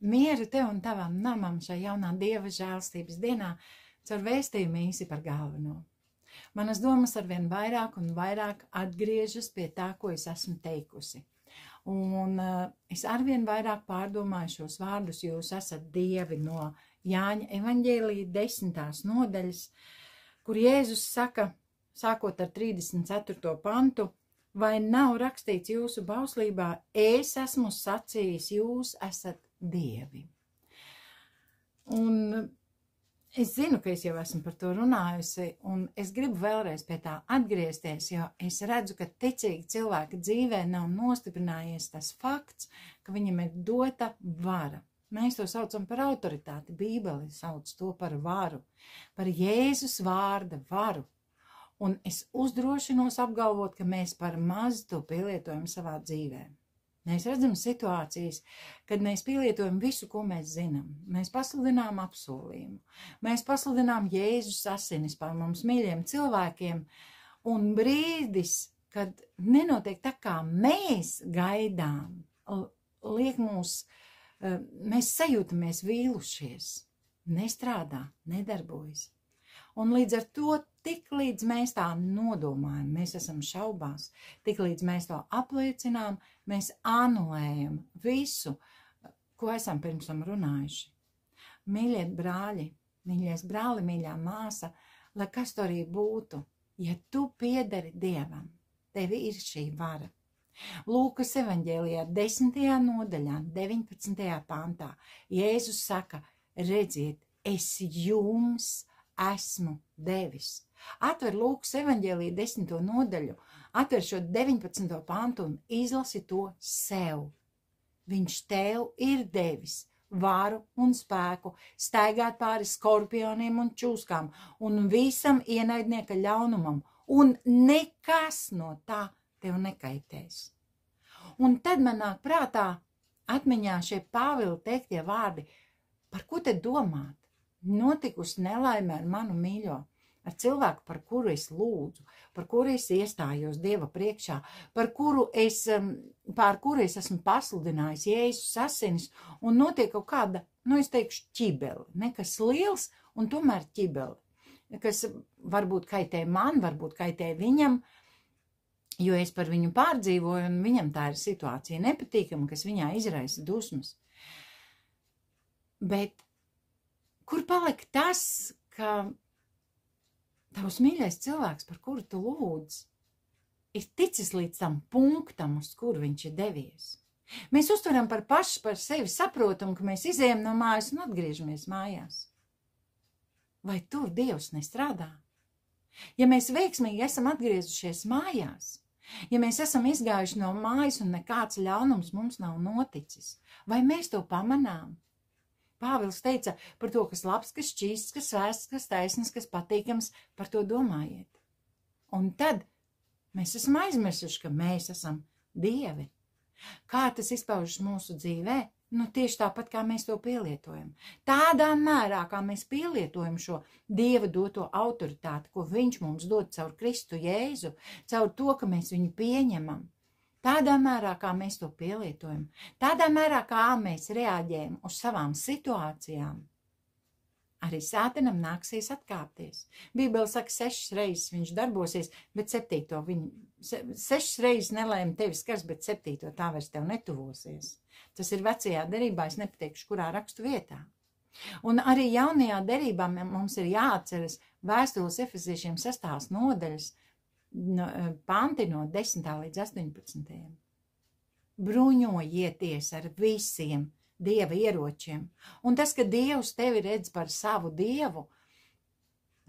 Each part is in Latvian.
Mieru tev un tavam namam šajā jaunā Dieva žēlstības dienā caur vēstījumu īsi par galveno. Manas domas arvien vairāk un vairāk atgriežas pie tā, ko es esmu teikusi. Un es arvien vairāk pārdomāju šos vārdus, jūs esat dievi no Jāņa evaņģēlija 10. nodaļas, kur Jēzus saka, sākot ar 34. pantu, vai nav rakstīts jūsu bauslībā, es esmu sacījis, jūs esat dievi. Un es zinu, ka es jau esmu par to runājusi, un es gribu vēlreiz pie tā atgriezties, jo es redzu, ka ticīgi cilvēka dzīvē nav nostiprinājies tas fakts, ka viņam ir dota vara. Mēs to saucam par autoritāti, Bībeli sauc to par varu, par Jēzus vārda varu. Un es uzdrošinos apgalvot, ka mēs par maz to pielietojam savā dzīvē. Mēs redzam situācijas, kad mēs pielietojam visu, ko mēs zinām. Mēs pasludinām apsolījumu. Mēs pasludinām Jēzus asinis par mums mīļiem cilvēkiem. Un brīdis, kad nenotiek tā, kā mēs gaidām, liek mūs, mēs sajūtamies vīlušies, nestrādā, nedarbojas. Un līdz ar to, tik līdz mēs tā nodomājam, mēs esam šaubās, tik līdz mēs to apliecinām, mēs anulējam visu, ko esam pirms tam runājuši. Mīļie brāļi, mīļies brāli, mīļā māsa, lai kas to arī būtu, ja tu piederi Dievam, tevi ir šī vara. Lūkas evaņģēlijā 10. nodaļā, 19. pantā, Jēzus saka, redziet, es jums esmu devis. Atver Lūkas evaņģēlija 10. nodaļu, atver šo 19. pantu un izlasi to sev. Viņš tev ir devis varu un spēku staigāt pāri skorpioniem un čūskām un visam ienaidnieka ļaunumam, un nekas no tā tev nekaitēs. Un tad man nāk prātā atmiņā šie Pāvila teiktie vārdi, par ko te domāt? Notikusi nelaime ar manu mīļo, ar cilvēku, par kuru es lūdzu, par kuru es iestājos Dieva priekšā, pār kuru es esmu pasludinājis Jēzus asinis, un notiek kaut kāda, es teikšu, ķibeli, nekas liels, un tomēr ķibeli, kas varbūt kaitē man, varbūt kaitē viņam, jo es par viņu pārdzīvoju, un viņam tā ir situācija nepatīkama, kas viņā izraisa dusmas. Bet kur palika tas, ka tavs mīļais cilvēks, par kuru tu lūdz, ir ticis līdz tam punktam, uz kuru viņš ir devies? Mēs uztveram par pašu par sevi saprotam, ka mēs izējam no mājas un atgriežamies mājās. Vai tur Dievs nestrādā? Ja mēs veiksmīgi esam atgriezušies mājās, ja mēs esam izgājuši no mājas un nekāds ļaunums mums nav noticis, vai mēs to pamanām? Pāvils teica par to, kas labs, kas šķīsts, kas svēsts, kas taisns, kas patīkams, par to domājiet. Un tad mēs esam aizmirsuši, ka mēs esam dievi. Kā tas izpaužas mūsu dzīvē? Tieši tāpat, kā mēs to pielietojam. Tādā mērā, kā mēs pielietojam šo Dieva doto autoritāti, ko viņš mums dod caur Kristu Jēzu, caur to, ka mēs viņu pieņemam. Tādā mērā, kā mēs to pielietojam, tādā mērā, kā mēs reaģējam uz savām situācijām, arī sātanam nāksies atkāpties. Bībele saka, 6 reizes viņš darbosies, bet 7. 6 reizes nelēma tevi skars, bet 7. tā vairs tev netuvosies. Tas ir vecajā derībā, es nepateikšu, kurā rakstu vietā. Un arī jaunajā derībā mums ir jāatceras vēstules Efeziešiem 6. nodaļas, panti no 10. līdz 18. Bruņojieties ar visiem Dieva ieročiem. Un tas, ka Dievs tevi redz par savu Dievu,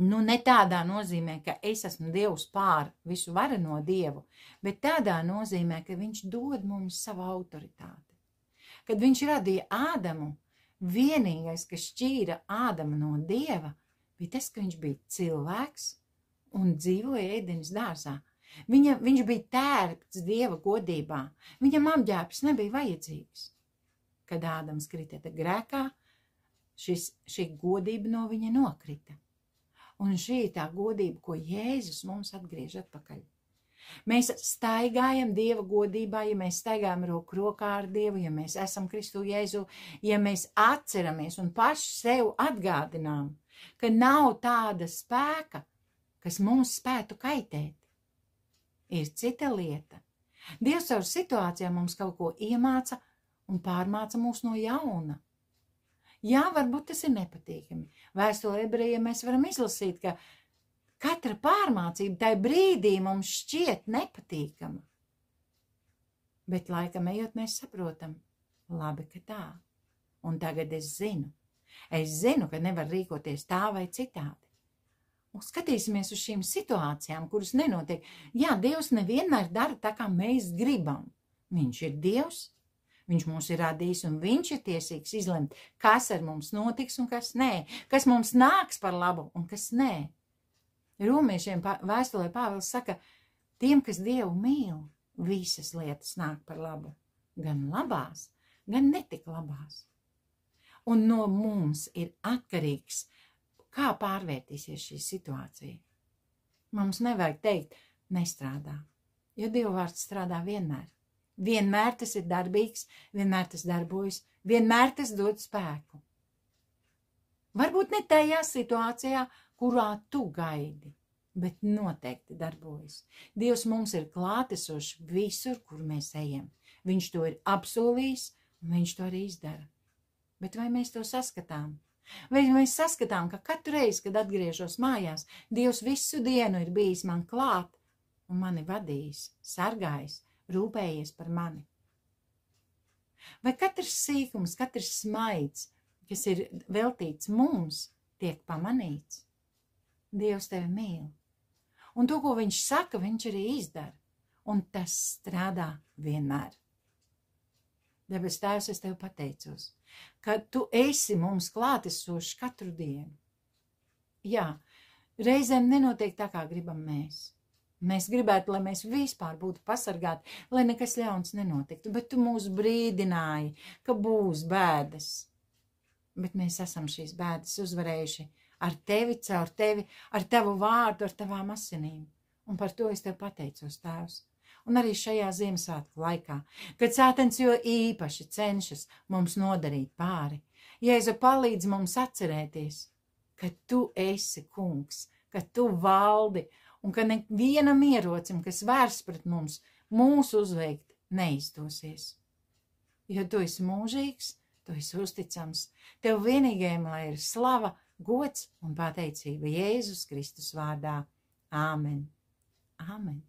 ne tādā nozīmē, ka es esmu Dievs pār visu vareno Dievu, bet tādā nozīmē, ka viņš dod mums savu autoritāti. Kad viņš radīja Ādamu, vienīgais, kas šķīra Ādamu no Dieva, bija tas, ka viņš bija cilvēks un dzīvoja Ēdenes dārzā. Viņš bija tērpts Dieva godībā. Viņam apģērbs nebija vajadzīgs. Kad Ādams krita grēkā, šī godība no viņa nokrita. Un šī ir tā godība, ko Jēzus mums atgriež atpakaļ. Mēs staigājam Dieva godībā, ja mēs staigājam roku rokā ar Dievu, ja mēs esam Kristu Jēzu, ja mēs atceramies un paši sev atgādinām, ka nav tāda spēka, kas mums spētu kaitēt. Ir cita lieta. Dievs caur situācijām mums kaut ko iemāca un pārmāca mūs no jauna. Jā, varbūt tas ir nepatīkami. Vēstulē Ebrejiem mēs varam izlasīt, ka katra pārmācība tajā brīdī mums šķiet nepatīkama. Bet laikam ejot mēs saprotam, labi, ka tā. Un tagad es zinu, ka nevar rīkoties tā vai citādi. Un skatīsimies uz šīm situācijām, kuras nenotiek. Jā, Dievs nevienmēr dara tā, kā mēs gribam. Viņš ir Dievs, viņš mūs ir radījis un viņš ir tiesīgs izlemt, kas ar mums notiks un kas nē, kas mums nāks par labu un kas nē. Romiešiem vēstulē Pāvils saka, tiem, kas Dievu mīl, visas lietas nāk par labu, gan labās, gan netik labās. Un no mums ir atkarīgs, kā pārvērtīsies šī situācija. Mums nevajag teikt, nestrādā, jo Dieva vārds strādā vienmēr. Vienmēr tas ir darbīgs, vienmēr tas darbojas, vienmēr tas dod spēku. Varbūt ne tajā situācijā, kurā tu gaidi, bet noteikti darbojas. Dievs mums ir klātesošs visur, kur mēs ejam. Viņš to ir apsolījis, un viņš to arī izdara. Bet vai mēs to saskatām? Vai mēs saskatām, ka katru reizi, kad atgriežos mājās, Dievs visu dienu ir bijis man klāt un mani vadījis, sargājis, rūpējies par mani? Vai katrs sīkums, katrs smaids, kas ir veltīts mums, tiek pamanīts? Dievs tevi mīl. Un to, ko viņš saka, viņš arī izdara. Un tas strādā vienmēr. Debes Tēvs, es tev pateicos, ka tu esi mums klātesošs katru dienu. Jā, reizēm nenotiek tā, kā gribam mēs. Mēs gribētu, lai mēs vispār būtu pasargāti, lai nekas ļauns nenotiktu, bet tu mūs brīdināji, ka būs bēdas. Bet mēs esam šīs bēdas uzvarējuši ar tevi, caur tevi, ar tavu vārdu, ar tavām asinīm. Un par to es tev pateicos, Tēvs. Un arī šajā Ziemassvētku laikā, kad Sātans jo īpaši cenšas mums nodarīt pāri, Jēzu palīdz mums atcerēties, ka tu esi kungs, ka tu valdi, un ka nevienam ierocim, kas vērs pret mums, mūsu uzveikt neizdosies. Jo tu esi mūžīgs, tu esi uzticams, tev vienīgajam, lai ir slava, gods un pateicība Jēzus Kristus vārdā. Āmen. Āmen.